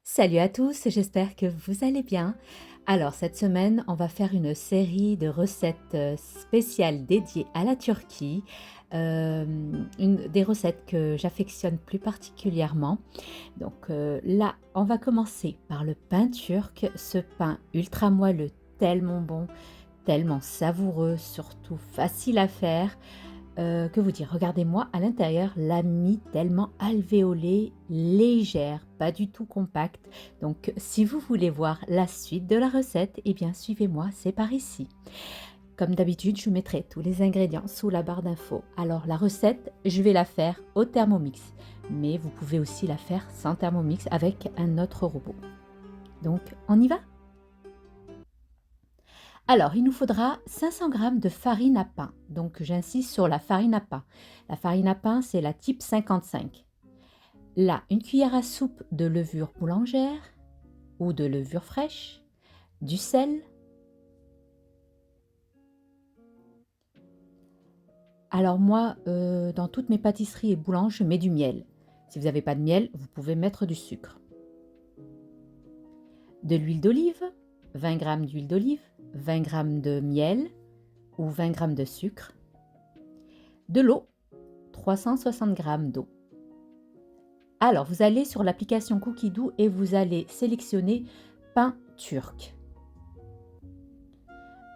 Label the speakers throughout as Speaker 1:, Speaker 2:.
Speaker 1: Salut à tous, j'espère que vous allez bien. Alors cette semaine, on va faire une série de recettes spéciales dédiées à la Turquie. Des recettes que j'affectionne plus particulièrement. Donc là, on va commencer par le pain turc, ce pain ultra moelleux, tellement bon, tellement savoureux, surtout facile à faire. Que vous dire? Regardez-moi à l'intérieur, la mie tellement alvéolée, légère, pas du tout compacte. Donc si vous voulez voir la suite de la recette, eh bien suivez-moi, c'est par ici. Comme d'habitude, je mettrai tous les ingrédients sous la barre d'infos. Alors la recette, je vais la faire au Thermomix, mais vous pouvez aussi la faire sans Thermomix avec un autre robot. Donc on y va? Alors, il nous faudra 500 g de farine à pain. Donc, j'insiste sur la farine à pain. La farine à pain, c'est la type 55. Là, une cuillère à soupe de levure boulangère ou de levure fraîche, du sel. Alors moi, dans toutes mes pâtisseries et boulanges, je mets du miel. Si vous n'avez pas de miel, vous pouvez mettre du sucre. De l'huile d'olive, 20 g d'huile d'olive, 20 g de miel ou 20 g de sucre. De l'eau, 360 g d'eau. Alors, vous allez sur l'application Cookidoo et vous allez sélectionner pain turc.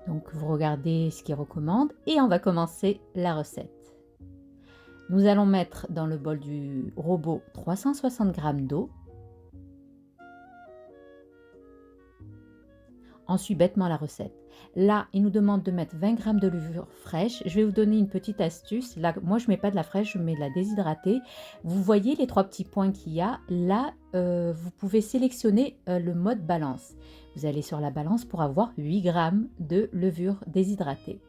Speaker 1: Donc, vous regardez ce qu'il recommande et on va commencer la recette. Nous allons mettre dans le bol du robot 360 g d'eau. On suit bêtement la recette. Là, il nous demande de mettre 20 g de levure fraîche. Je vais vous donner une petite astuce. Là, moi, je ne mets pas de la fraîche, je mets de la déshydratée. Vous voyez les trois petits points qu'il y a. Là, vous pouvez sélectionner le mode balance. Vous allez sur la balance pour avoir 8 g de levure déshydratée.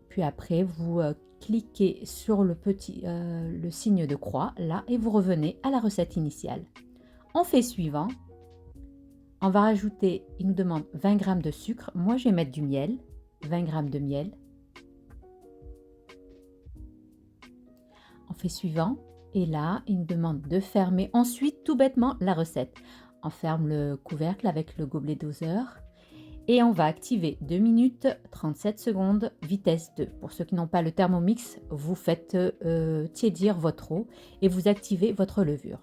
Speaker 1: Puis après, vous cliquez sur le signe de croix, là, et vous revenez à la recette initiale. On fait suivant. On va rajouter, il nous demande 20 g de sucre. Moi, je vais mettre du miel, 20 g de miel. On fait suivant. Et là, il nous demande de fermer ensuite, tout bêtement, la recette. On ferme le couvercle avec le gobelet doseur. Et on va activer 2 minutes 37 secondes, vitesse 2. Pour ceux qui n'ont pas le Thermomix, vous faites tiédir votre eau et vous activez votre levure.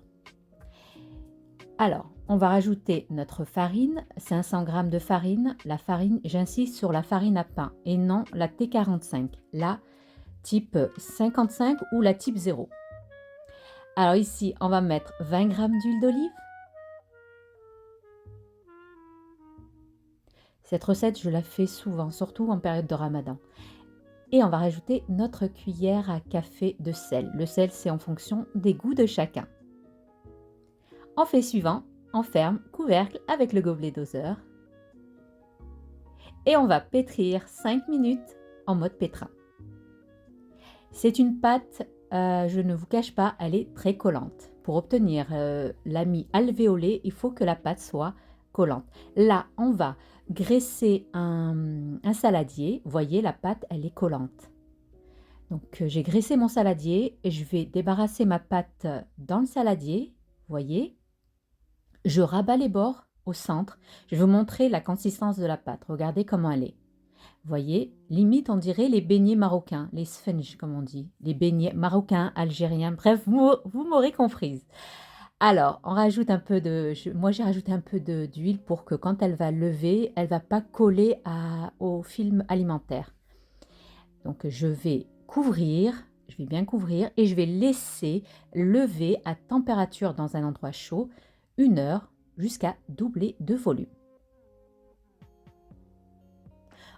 Speaker 1: Alors, on va rajouter notre farine, 500 g de farine. La farine, j'insiste sur la farine à pain et non la T45, la type 55 ou la type 0. Alors ici, on va mettre 20 g d'huile d'olive. Cette recette, je la fais souvent, surtout en période de Ramadan. Et on va rajouter notre cuillère à café de sel. Le sel, c'est en fonction des goûts de chacun. On fait suivant. On ferme, couvercle avec le gobelet doseur. Et on va pétrir 5 minutes en mode pétrin. C'est une pâte, je ne vous cache pas, elle est très collante. Pour obtenir la mie alvéolée, il faut que la pâte soit collante. Là, on va graisser un saladier. Vous voyez, la pâte, elle est collante. Donc, j'ai graissé mon saladier et je vais débarrasser ma pâte dans le saladier. Vous voyez, je rabats les bords au centre. Je vais vous montrer la consistance de la pâte. Regardez comment elle est. Vous voyez, limite on dirait les beignets marocains, les sponges comme on dit. Les beignets marocains, algériens, bref, vous m'aurez comprise. Alors, on rajoute un peu moi j'ai rajouté un peu d'huile pour que quand elle va lever, elle ne va pas coller au film alimentaire. Donc je vais couvrir, je vais bien couvrir et je vais laisser lever à température dans un endroit chaud 1 heure jusqu'à doubler de volume.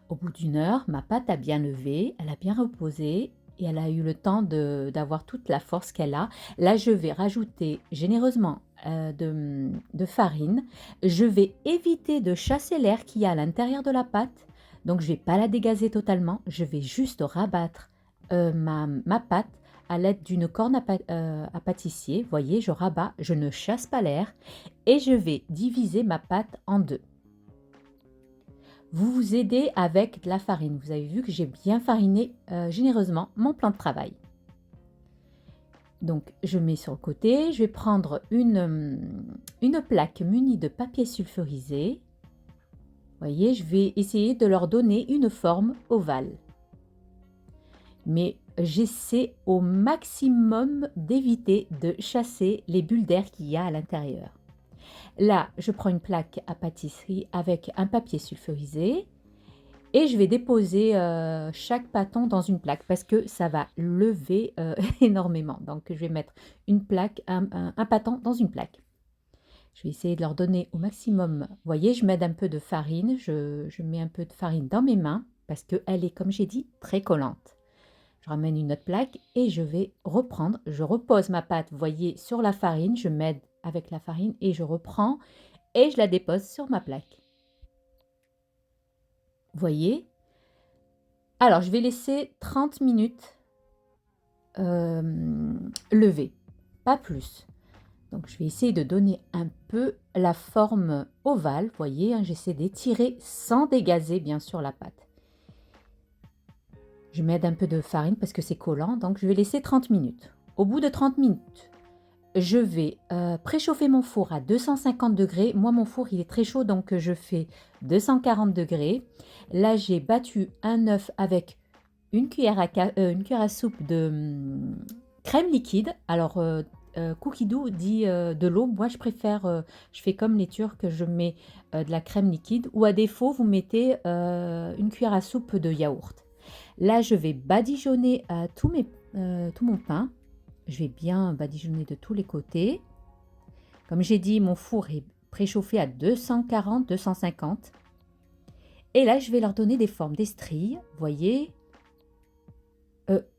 Speaker 1: Au bout d'1 heure, ma pâte a bien levé, elle a bien reposé et elle a eu le temps d'avoir toute la force qu'elle a. Là, je vais rajouter généreusement de farine. Je vais éviter de chasser l'air qu'il y a à l'intérieur de la pâte. Donc, je ne vais pas la dégazer totalement. Je vais juste rabattre ma pâte à l'aide d'une corne à pâtissier. Vous voyez, je rabats, je ne chasse pas l'air et je vais diviser ma pâte en deux. Vous vous aidez avec de la farine. Vous avez vu que j'ai bien fariné généreusement mon plan de travail. Donc, je mets sur le côté. Je vais prendre une plaque munie de papier sulfurisé. Vous voyez, je vais essayer de leur donner une forme ovale. Mais j'essaie au maximum d'éviter de chasser les bulles d'air qu'il y a à l'intérieur. Là, je prends une plaque à pâtisserie avec un papier sulfurisé et je vais déposer chaque pâton dans une plaque parce que ça va lever énormément. Donc, je vais mettre une plaque, un pâton dans une plaque. Je vais essayer de leur donner au maximum. Vous voyez, je mets un peu de farine. Je mets un peu de farine dans mes mains parce qu'elle est, comme j'ai dit, très collante. Je ramène une autre plaque et je vais reprendre. Je repose ma pâte, vous voyez, sur la farine. Je m'aide avec la farine et je reprends et je la dépose sur ma plaque. Vous voyez? Alors, je vais laisser 30 minutes lever, pas plus. Donc, je vais essayer de donner un peu la forme ovale. Vous voyez, hein, j'essaie d'étirer sans dégazer, bien sûr, la pâte. Je mets un peu de farine parce que c'est collant, donc je vais laisser 30 minutes. Au bout de 30 minutes, je vais préchauffer mon four à 250 degrés. Moi, mon four, il est très chaud, donc je fais 240 degrés. Là, j'ai battu un œuf avec une cuillère à soupe de crème liquide. Alors, Cookie Dough dit de l'eau. Moi, je préfère, je fais comme les Turcs, je mets de la crème liquide. Ou à défaut, vous mettez une cuillère à soupe de yaourt. Là, je vais badigeonner tout mon pain. Je vais bien badigeonner de tous les côtés. Comme j'ai dit, mon four est préchauffé à 240-250. Et là, je vais leur donner des formes, des stries. Vous voyez,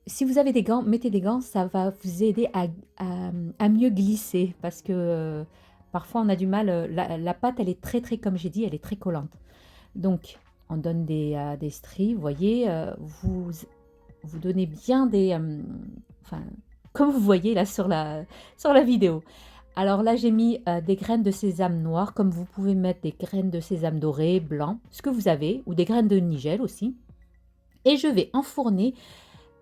Speaker 1: si vous avez des gants, mettez des gants, ça va vous aider à mieux glisser. Parce que parfois, on a du mal. La pâte, elle est très, comme j'ai dit, elle est très collante. Donc, on donne des stries. Vous voyez, vous donnez bien des... enfin, comme vous voyez là sur la vidéo. Alors là, j'ai mis des graines de sésame noires, comme vous pouvez mettre des graines de sésame doré, blanc, ce que vous avez, ou des graines de nigel aussi. Et je vais enfourner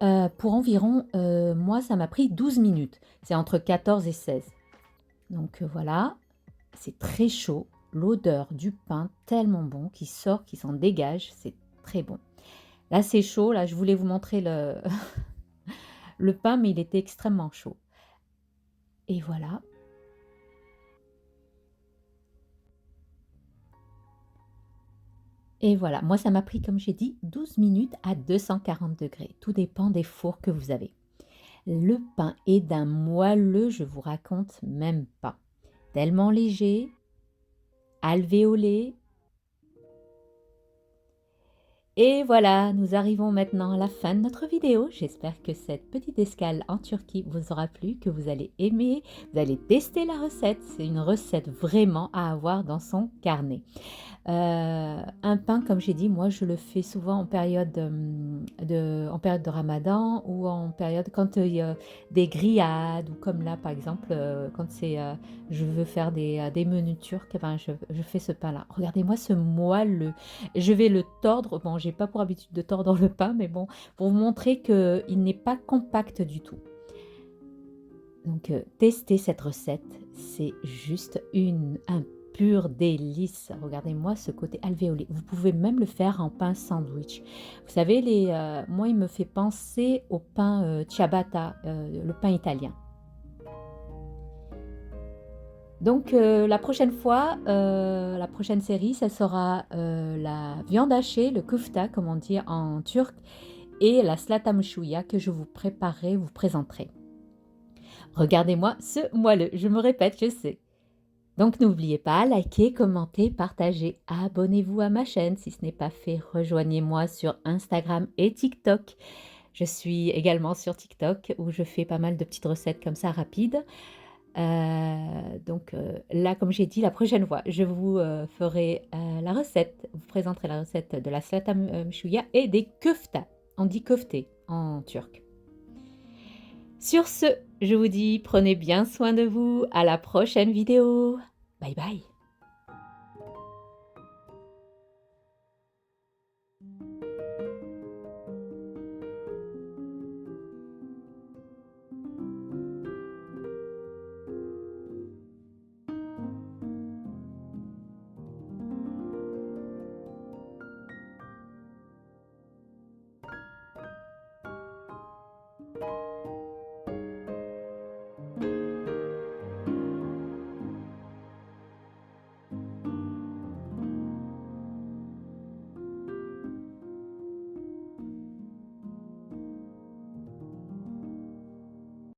Speaker 1: pour environ, moi, ça m'a pris 12 minutes. C'est entre 14 et 16. Donc voilà, c'est très chaud. L'odeur du pain tellement bon qui sort, qui s'en dégage, c'est très bon. Là, c'est chaud. Là, je voulais vous montrer le pain, mais il était extrêmement chaud. Et voilà. Et voilà, moi ça m'a pris, comme j'ai dit, 12 minutes à 240 degrés. Tout dépend des fours que vous avez. Le pain est d'un moelleux, je vous raconte même pas. Tellement léger, alvéolé. Et voilà, nous arrivons maintenant à la fin de notre vidéo. J'espère que cette petite escale en Turquie vous aura plu, que vous allez aimer, vous allez tester la recette. C'est une recette vraiment à avoir dans son carnet. Un pain, comme j'ai dit, moi je le fais souvent en période de Ramadan ou en période quand il y a des grillades ou comme là par exemple quand je veux faire des menus turcs, ben, je fais ce pain-là. Regardez-moi ce moelleux. Je vais le tordre. Bon, j'ai pas pour habitude de tordre le pain, mais bon, pour vous montrer qu'il n'est pas compact du tout. Donc, testez cette recette. C'est juste un pur délice. Regardez-moi ce côté alvéolé. Vous pouvez même le faire en pain sandwich. Vous savez, moi, il me fait penser au pain ciabatta, le pain italien. Donc, la prochaine fois, la prochaine série, ça sera la viande hachée, le kufta, comme on dit en turc, et la salata mchouya que je vous présenterai. Regardez-moi ce moelleux, je me répète, je sais. Donc n'oubliez pas, likez, commentez, partagez, abonnez-vous à ma chaîne si ce n'est pas fait, rejoignez-moi sur Instagram et TikTok. Je suis également sur TikTok où je fais pas mal de petites recettes comme ça rapides. Donc là, comme j'ai dit, la prochaine fois, je vous ferai la recette, vous présenterai la recette de la salata mchouya et des köfta. On dit köfte en turc. Sur ce, je vous dis, prenez bien soin de vous. À la prochaine vidéo. Bye bye.